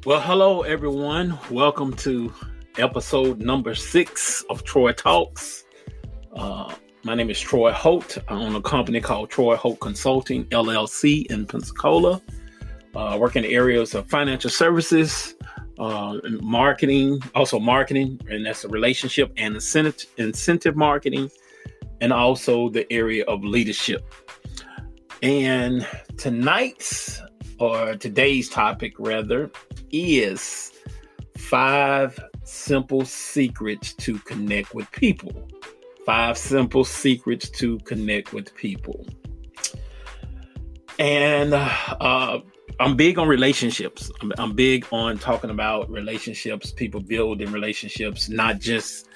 Well, hello everyone. Welcome to episode number 6 of Troy Talks. My name is Troy Holt. I own a company called Troy Holt Consulting LLC in Pensacola. I work in the areas of financial services, marketing, and that's a relationship and incentive marketing, and also the area of leadership. And today's topic is 5 simple secrets to connect with people. 5 simple secrets to connect with people. And I'm big on relationships. I'm big on talking about relationships, people building relationships, not just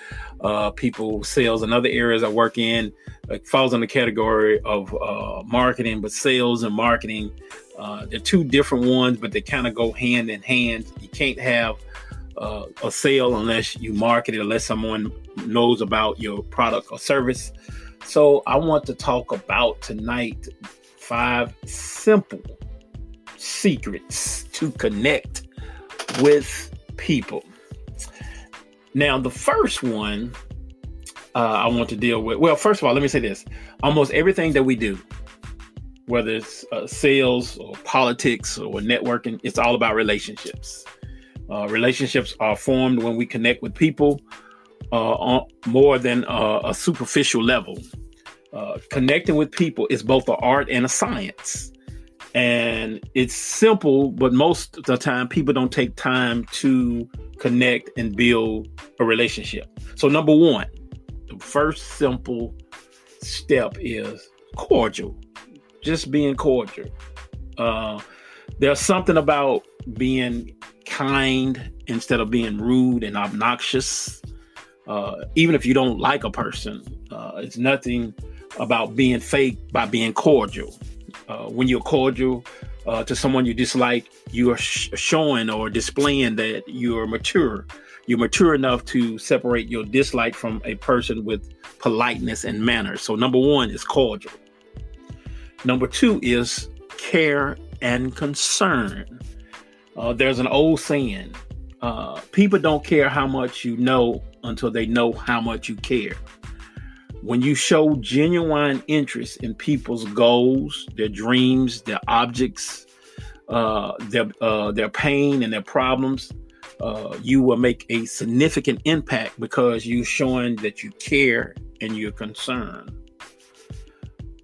people, sales, and other areas I work in. It falls in the category of marketing, but sales and marketing, they're 2 different ones, but they kind of go hand in hand. You can't have a sale unless you market it, unless someone knows about your product or service. So I want to talk about tonight 5 simple secrets to connect with people. Now, the first one I want to deal with, well, first of all, let me say this. Almost everything that we do, whether it's sales or politics or networking, it's all about relationships. Relationships are formed when we connect with people on more than a superficial level. Connecting with people is both an art and a science. And it's simple, but most of the time people don't take time to connect and build a relationship. So number 1, the first simple step is cordial. Just being cordial. There's something about being kind instead of being rude and obnoxious. Even if you don't like a person, it's nothing about being fake by being cordial. When you're cordial to someone you dislike, you are showing or displaying that you're mature. You're mature enough to separate your dislike from a person with politeness and manners. So number 1 is cordial. Number 2 is care and concern. There's an old saying, people don't care how much you know until they know how much you care. When you show genuine interest in people's goals, their dreams, their objects, their pain and their problems, you will make a significant impact because you're showing that you care and you're concerned.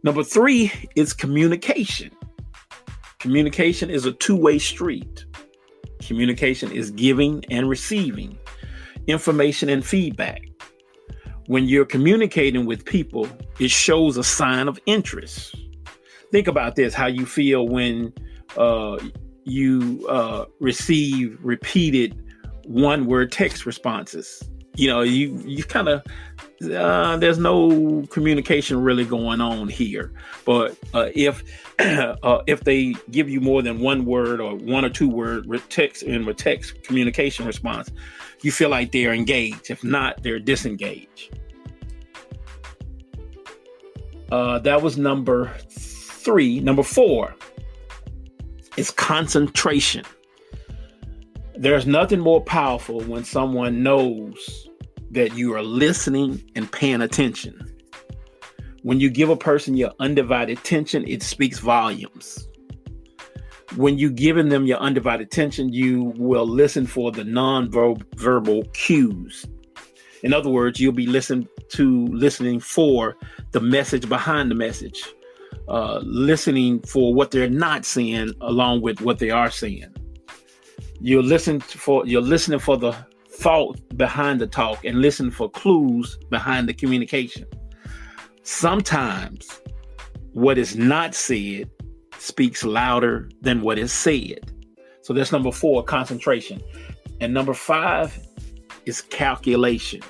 Number 3 is communication. Communication is a 2-way street. Communication is giving and receiving information and feedback. When you're communicating with people, it shows a sign of interest. Think about this, how you feel when you receive repeated one-word text responses. You know, you kind of, there's no communication really going on here. But if they give you more than 1 word or 1 or 2 word text communication response, you feel like they're engaged. If not, they're disengaged. That was number 3. Number 4 is concentration. There's nothing more powerful when someone knows that you are listening and paying attention. When you give a person your undivided attention, it speaks volumes. When you're giving them your undivided attention, you will listen for the non-verbal cues. In other words, you'll be listening for the message behind the message, listening for what they're not saying along with what they are saying. You're listening for the thought behind the talk and listen for clues behind the communication. Sometimes what is not said speaks louder than what is said. So that's number 4, concentration. And number 5 is calculation.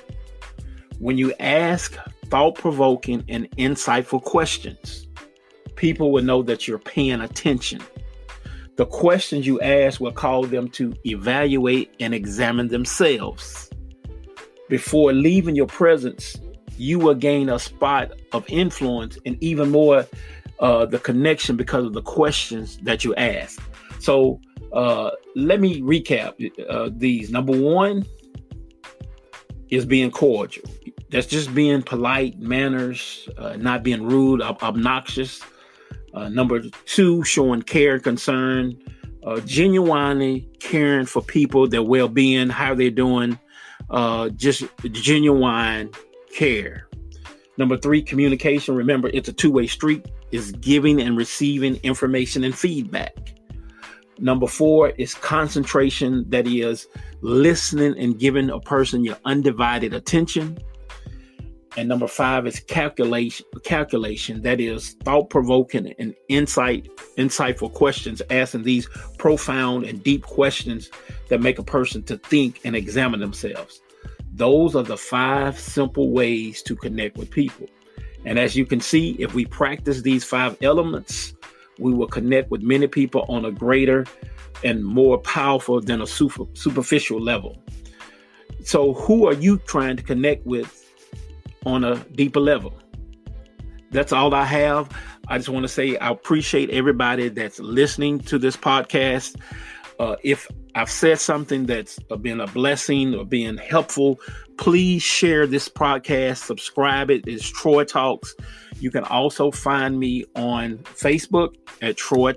When you ask thought-provoking and insightful questions, people will know that you're paying attention. The questions you ask will cause them to evaluate and examine themselves. Before leaving your presence, you will gain a spot of influence and even more the connection because of the questions that you ask. So Let me recap these. Number one is being cordial. That's just being polite, manners, not being rude, obnoxious. Number two, showing care and concern, genuinely caring for people, their well-being, how they're doing, just genuine care. Number three, communication. Remember, it's a two-way street. It's giving and receiving information and feedback. Number four is concentration. That is listening and giving a person your undivided attention. And number five is calculation. That is thought-provoking and insightful questions, asking these profound and deep questions that make a person to think and examine themselves. Those are the 5 simple ways to connect with people. And as you can see, if we practice these 5 elements, we will connect with many people on a greater and more powerful than a superficial level. So who are you trying to connect with on a deeper level? That's all I have. I just want to say I appreciate everybody that's listening to this podcast. If I've said something that's been a blessing or being helpful, please share this podcast, subscribe it. It's Troy Talks. You can also find me on Facebook at Troy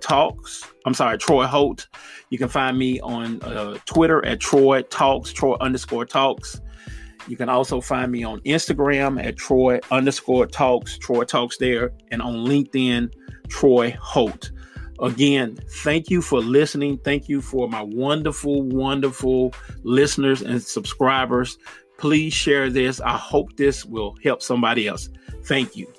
Holt. You can find me on Twitter at Troy Talks, Troy_Talks. You can also find me on Instagram at Troy_Talks, Troy Talks there, and on LinkedIn, Troy Holt. Again, thank you for listening. Thank you for my wonderful, wonderful listeners and subscribers. Please share this. I hope this will help somebody else. Thank you.